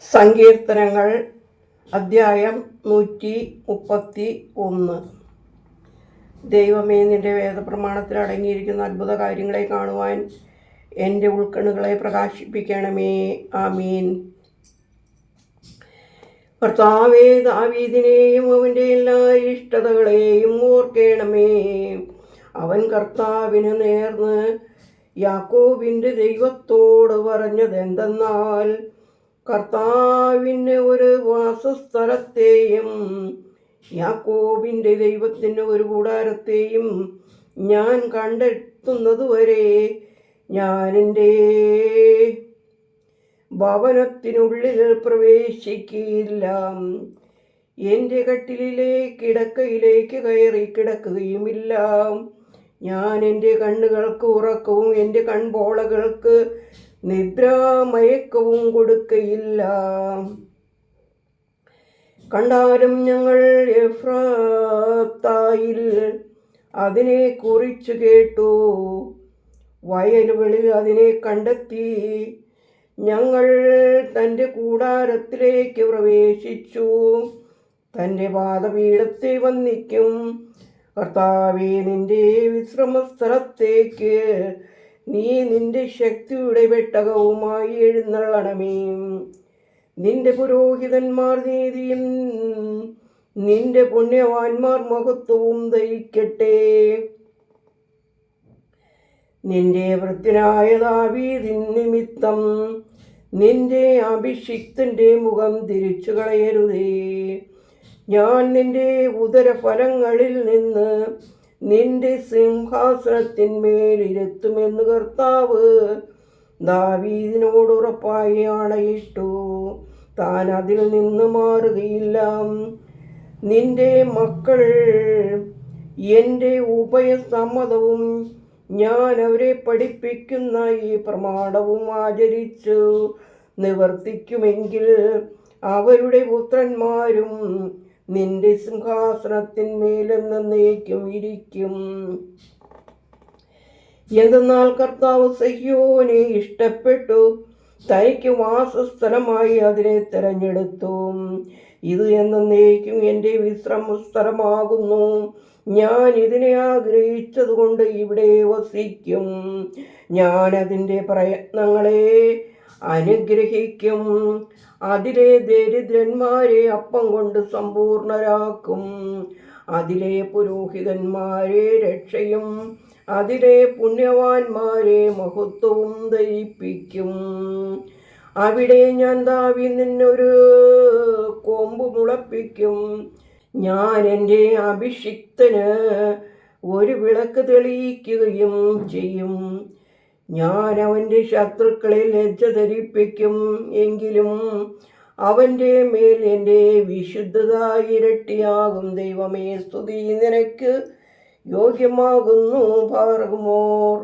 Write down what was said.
സങ്കീർത്തനങ്ങൾ അദ്ധ്യായം 131. ദൈവമേ, നിന്റെ വേദപ്രമാണത്തിൽ അടങ്ങിയിരിക്കുന്ന അത്ഭുത കാര്യങ്ങളെ കാണുവാൻ എൻ്റെ ഉൾക്കണ്ണുകളെ പ്രകാശിപ്പിക്കണമേ. ആമീൻ. കർത്താവേ, ദാവീദിനെയും അവൻ്റെ എല്ലാ ഇഷ്ടതകളെയും ഓർക്കണമേ. അവൻ കർത്താവിന് നേർന്ന് യാക്കോബിൻ്റെ ദൈവത്തോട് പറഞ്ഞതെന്തെന്നാൽ, കർത്താവിന് ഒരു വാസസ്ഥലത്തെയും യാക്കോബിൻ്റെ ദൈവത്തിന് ഒരു കൂടാരത്തെയും ഞാൻ കണ്ടെത്തുന്നതുവരെ ഞാൻ എൻ്റെ ഭവനത്തിനുള്ളിൽ പ്രവേശിക്കില്ല. എൻ്റെ കട്ടിലിലെ കിടക്കയിലേക്ക് കയറി കിടക്കുകയുമില്ല. ഞാൻ എൻ്റെ കണ്ണുകൾക്ക് ഉറക്കവും എൻ്റെ കൺപോളകൾക്ക് നിദ്രാമയക്കവും കൊടുക്കയില്ല. കണ്ടാലും ഞങ്ങൾ എഫ്രാത്തായിൽ അതിനെ കുറിച്ചു കേട്ടു, വയലുകളിൽ അതിനെ കണ്ടെത്തി. ഞങ്ങൾ തൻ്റെ കൂടാരത്തിലേക്ക് പ്രവേശിച്ചു, തൻ്റെ പാദപീഠത്തെ വന്ദിക്കും. കർത്താവേ, നിന്റെ വിശ്രമസ്ഥലത്തേക്ക് നീ നിന്റെ ശക്തിയുടെ പെട്ടകവുമായി എഴുന്നള്ളണമേ. നിന്റെ പുരോഹിതന്മാർ നീതിയും നിന്റെ പുണ്യവാന്മാർ മഹത്വവും ധരിക്കട്ടെ. നിന്റെ വൃദ്ധനായ ദാവീദിൻ നിമിത്തം നിന്റെ അഭിഷിക്തന്റെ മുഖം തിരിച്ചു കളയരുതേ. ഞാൻ നിന്റെ ഉദരഫലങ്ങളിൽ നിന്ന് നിന്റെ സിംഹാസനത്തിന്മേലിരുത്തുമെന്ന് കർത്താവ് ദാവീദിനോട് ഉറപ്പായി ആണയിട്ടു. താൻ അതിൽ നിന്ന് മാറുകയില്ല. നിന്റെ മക്കൾ എൻ്റെ ഉഭയസമ്മതവും ഞാൻ അവരെ പഠിപ്പിക്കുന്ന ഈ പ്രമാണവും ആചരിച്ചു നിവർത്തിക്കുമെങ്കിൽ അവരുടെ പുത്രന്മാരും നിന്റെ സിംഹാസനത്തിന്മേലെന്നേക്കും ഇരിക്കും. എന്തെന്നാൽ കർത്താവ് സഹ്യോനെ ഇഷ്ടപ്പെട്ടു, തനിക്ക് വാസസ്ഥലമായി അതിനെ തിരഞ്ഞെടുത്തു. ഇത് എന്നേക്കും എൻ്റെ വിശ്രമസ്ഥലമാകുന്നു. ഞാൻ ഇതിനെ ആഗ്രഹിച്ചതുകൊണ്ട് ഇവിടെ വസിക്കും. ഞാൻ അതിൻ്റെ പ്രയത്നങ്ങളെ അനുഗ്രഹിക്കും. അതിലെ ദരിദ്രന്മാരെ അപ്പം കൊണ്ട് സമ്പൂർണരാക്കും. അതിലെ പുരോഹിതന്മാരെ രക്ഷയും അതിലെ പുണ്യവാന്മാരെ മഹത്വവും ധരിപ്പിക്കും. അവിടെ ഞാൻ ദാവീദിനൊരു കൊമ്പ് മുളപ്പിക്കും. ഞാൻ എൻ്റെ അഭിഷിക്തന് ഒരു വിളക്ക് തെളിയിക്കുകയും ചെയ്യും. ഞാൻ അവൻ്റെ ശത്രുക്കളെ ലജ്ജ ധരിപ്പിക്കും. എങ്കിലും അവൻ്റെ മേൽ എൻ്റെ വിശുദ്ധത ഇരട്ടിയാകും. ദൈവമേ, സ്തുതി നിനക്ക് യോഗ്യമാകുന്നു. പാർക്കുമോർ.